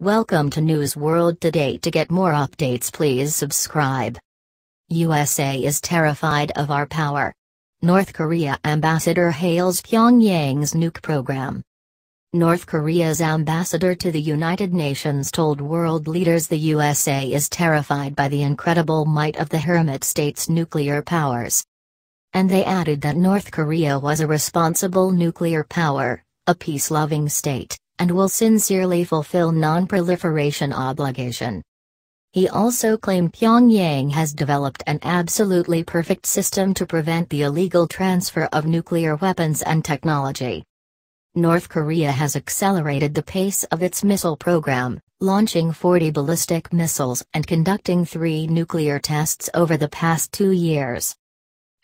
Welcome to News World Today. To get more updates, please subscribe. USA is terrified of our power. North Korea ambassador hails Pyongyang's nuke program. North Korea's ambassador to the United Nations told world leaders the USA is terrified by the incredible might of the hermit state's nuclear powers. And they added that North Korea was a responsible nuclear power, a peace-loving state, and will sincerely fulfill non-proliferation obligation. He also claimed Pyongyang has developed an absolutely perfect system to prevent the illegal transfer of nuclear weapons and technology. North Korea has accelerated the pace of its missile program, launching 40 ballistic missiles and conducting 3 nuclear tests over the past 2 years.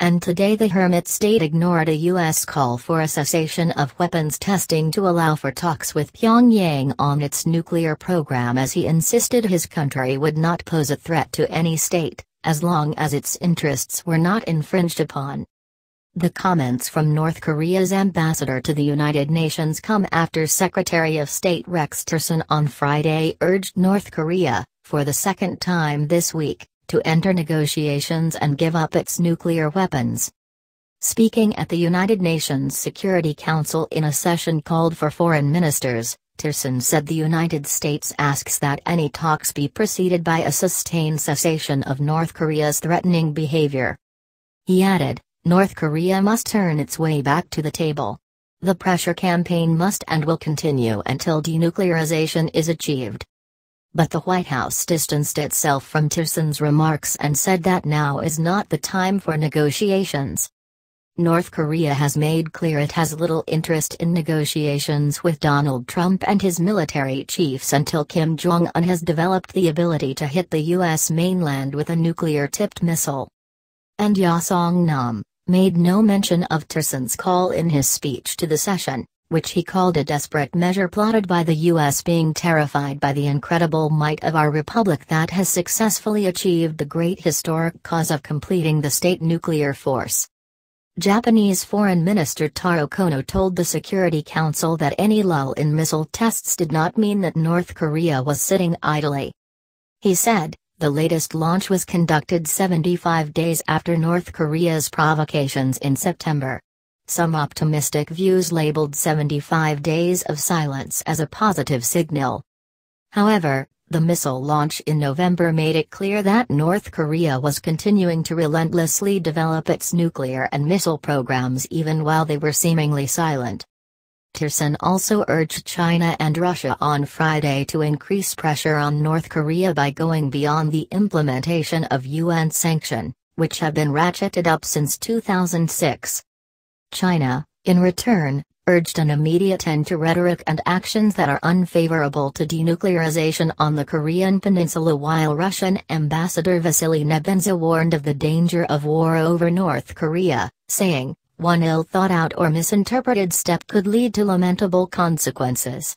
And today the hermit state ignored a U.S. call for a cessation of weapons testing to allow for talks with Pyongyang on its nuclear program, as he insisted his country would not pose a threat to any state, as long as its interests were not infringed upon. The comments from North Korea's ambassador to the United Nations come after Secretary of State Rex Tillerson on Friday urged North Korea, for the second time this week, to enter negotiations and give up its nuclear weapons. Speaking at the United Nations Security Council in a session called for foreign ministers, Tillerson said the United States asks that any talks be preceded by a sustained cessation of North Korea's threatening behavior. He added, North Korea must turn its way back to the table. The pressure campaign must and will continue until denuclearization is achieved. But the White House distanced itself from Tillerson's remarks and said that now is not the time for negotiations. North Korea has made clear it has little interest in negotiations with Donald Trump and his military chiefs until Kim Jong-un has developed the ability to hit the U.S. mainland with a nuclear-tipped missile. And Ya Song-nam made no mention of Tillerson's call in his speech to the session, which he called a desperate measure plotted by the U.S. being terrified by the incredible might of our republic that has successfully achieved the great historic cause of completing the state nuclear force. Japanese Foreign Minister Taro Kono told the Security Council that any lull in missile tests did not mean that North Korea was sitting idly. He said, the latest launch was conducted 75 days after North Korea's provocations in September. Some optimistic views labeled 75 days of silence as a positive signal. However, the missile launch in November made it clear that North Korea was continuing to relentlessly develop its nuclear and missile programs even while they were seemingly silent. Tillerson also urged China and Russia on Friday to increase pressure on North Korea by going beyond the implementation of UN sanctions, which have been ratcheted up since 2006. China, in return, urged an immediate end to rhetoric and actions that are unfavorable to denuclearization on the Korean peninsula, while Russian Ambassador Vasily Nebenzia warned of the danger of war over North Korea, saying, one ill-thought-out or misinterpreted step could lead to lamentable consequences.